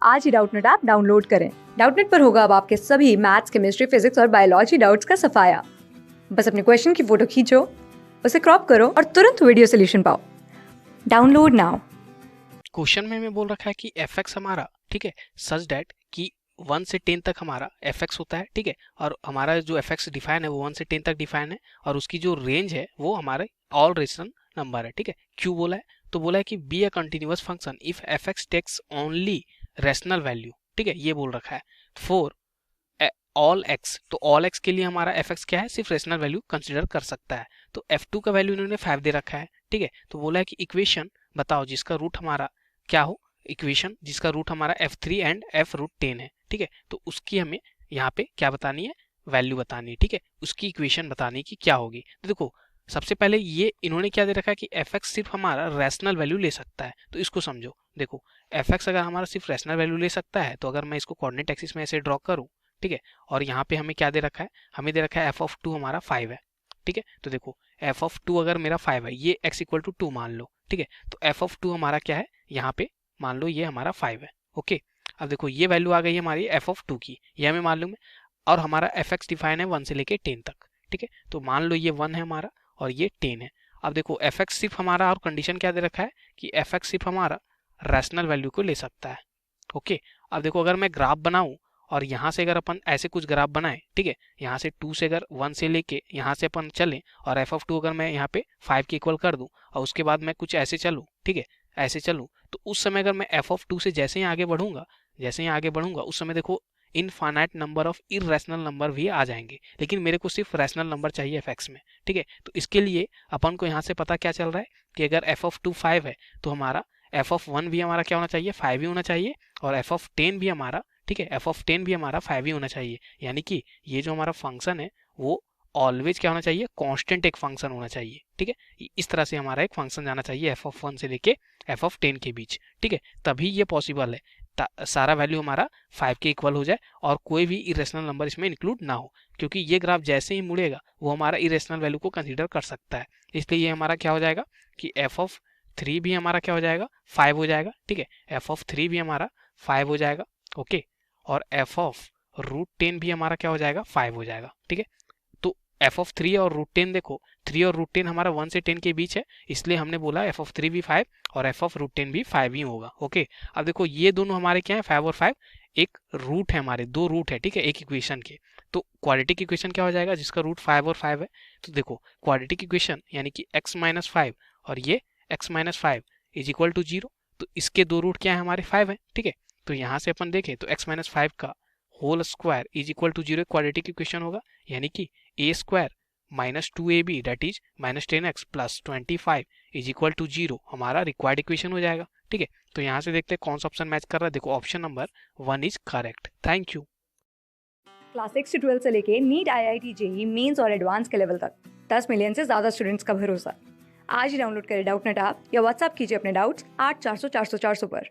आज ही Doubtnut app download करें। Doubtnut पर होगा अब आपके सभी मैथ्स, केमिस्ट्री, फिजिक्स और बायोलॉजी डाउट्स का सफाया। बस अपने क्वेश्चन की फोटो खींचो, उसे क्रॉप करो और तुरंत वीडियो सोल्यूशन पाओ। Download now. क्वेश्चन में बोल रखा है कि एफ एक्स हमारा, ठीक है, सच डेट कि 1 से 10 तक हमारा एफ एक्स होता है, ठीक है, और हमारा जो एफ एक्स डिफाइन है वो 1 से 10 तक डिफाइन है, और उसकी जो रेंज है वो हमारे ऑल रेशनल नंबर है, ठीक है। क्यों बोला है? तो बोला है कि be a continuous function if f x takes only rational value, ठीक है, ये बोल रखा है फॉर ऑल एक्स। तो ऑल एक्स के लिए हमारा एफ एक्स क्या है, सिर्फ रेशनल वैल्यू कंसिडर कर सकता है। तो एफ टू का वैल्यू इन्होंने 5 दे रखा है, ठीक है। तो बोला है कि इक्वेशन बताओ जिसका रूट हमारा क्या हो, इक्वेशन जिसका रूट हमारा f3 एंड f रूट 10 है, ठीक है। तो उसकी हमें यहाँ पे क्या बतानी है, वैल्यू बतानी है, ठीक है, उसकी इक्वेशन बतानी है कि क्या होगी। तो देखो सबसे पहले ये इन्होंने क्या दे रखा है कि f(x) सिर्फ हमारा रैशनल वैल्यू ले सकता है। तो इसको समझो, देखो f(x) अगर हमारा सिर्फ रैशनल वैल्यू ले सकता है, तो अगर मैं इसको कोऑर्डिनेट एक्सिस में ऐसे ड्रॉ करूँ, ठीक है, और यहाँ पे हमें क्या दे रखा है, हमें दे रखा है f(2) हमारा 5 है, ठीक है। तो देखो f(2) अगर मेरा 5 है, ये x इक्वल टू 2 मान लो, ठीक है, तो f(2) हमारा क्या है, यहाँ पे मान लो ये हमारा 5 है, ओके। अब देखो ये वैल्यू आ गई है हमारी f(2) की, ये हमें मालूम है, और हमारा f(x) डिफाइन है 1 से लेके 10 तक, ठीक है। तो मान लो ये 1 है हमारा और ये 10 है। अब देखो f(x) सिर्फ हमारा, और कंडीशन क्या दे रखा है कि f(x) सिर्फ हमारा रैशनल वैल्यू को ले सकता है, ओके। अब देखो अगर मैं ग्राफ बनाऊं और यहाँ से अगर अपन ऐसे कुछ ग्राफ बनाए, ठीक है, यहाँ से 2 से अगर 1 से लेके यहाँ से अपन चलें, और f(2) अगर मैं यहाँ पे 5 के इक्वल कर दूं, और उसके बाद मैं कुछ ऐसे चलूं, ठीक है, ऐसे चलूं, तो उस समय अगर मैं f(2) से जैसे ही आगे बढ़ूंगा, जैसे ही आगे बढ़ूंगा, उस समय देखो infinite number of irrational number भी आ जाएंगे, लेकिन मेरे को सिर्फ रैशनल नंबर चाहिए f(x) में, ठीक है। तो इसके लिए अपन को यहाँ से पता क्या चल रहा है कि अगर f(2) 5 है, तो हमारा f(1) भी हमारा क्या होना चाहिए, 5 ही होना चाहिए, और f(10) भी हमारा, ठीक है, f(10) भी हमारा 5 ही होना चाहिए। यानी कि ये जो हमारा फंक्शन है वो ऑलवेज क्या होना चाहिए, कांस्टेंट एक फंक्शन होना चाहिए, ठीक है। इस तरह से हमारा एक फंक्शन जाना चाहिए f(1) से लेके f(10) के बीच, ठीक है, तभी ये पॉसिबल है सारा वैल्यू हमारा 5 के इक्वल हो जाए और कोई भी इरेशनल नंबर इसमें इंक्लूड ना हो, क्योंकि ये ग्राफ जैसे ही मुड़ेगा वो हमारा इरेशनल वैल्यू को कंसीडर कर सकता है। इसलिए ये हमारा क्या हो जाएगा कि f(3) भी हमारा क्या हो जाएगा, 5 हो जाएगा, ठीक है, f(3) भी हमारा 5 हो जाएगा, ओके, और f(√10) भी हमारा क्या हो जाएगा, 5 हो जाएगा, ठीक है। तो f(3) और √10 देखो, 3 और √10 हमारा 1 से 10 के बीच है, इसलिए हमने बोला f(3) भी 5 और f(√10) भी 5 ही होगा, ओके। अब देखो ये दोनों हमारे क्या है, 5 और 5 एक रूट है, हमारे दो रूट है, ठीक है, एक इक्वेशन के। तो क्वाड्रेटिक इक्वेशन क्या हो जाएगा, जिसका रूट 5 और 5 है। तो देखो क्वाड्रेटिक इक्वेशन यानी कि x-5 और ये x-5 इज इक्वल टू 0। तो इसके दो रूट क्या है, हमारे 5 है, ठीक है। तो यहाँ से अपन देखें तो x-5 का whole square is equal to 0 quadratic equation होगा, यानी कि a square minus 2ab that is minus 10x plus 25 is equal to 0 हमारा रिक्वायर्ड इक्वेशन हो जाएगा, ठीक है। तो यहाँ से देखते हैं कौन सा ऑप्शन मैच कर रहा है। देखो option number 1 is correct. Thank you. Class 6 से 12 से लेके नीट, IIT, जेईई मेंस और एडवांस के लेवल तक 10 मिलियन से ज्यादा स्टूडेंट्स का भरोसा। आज ही डाउनलोड करें डाउटनेट ऐप या व्हाट्सएप कीजिए अपने डाउट्स 8400 400 400 पर।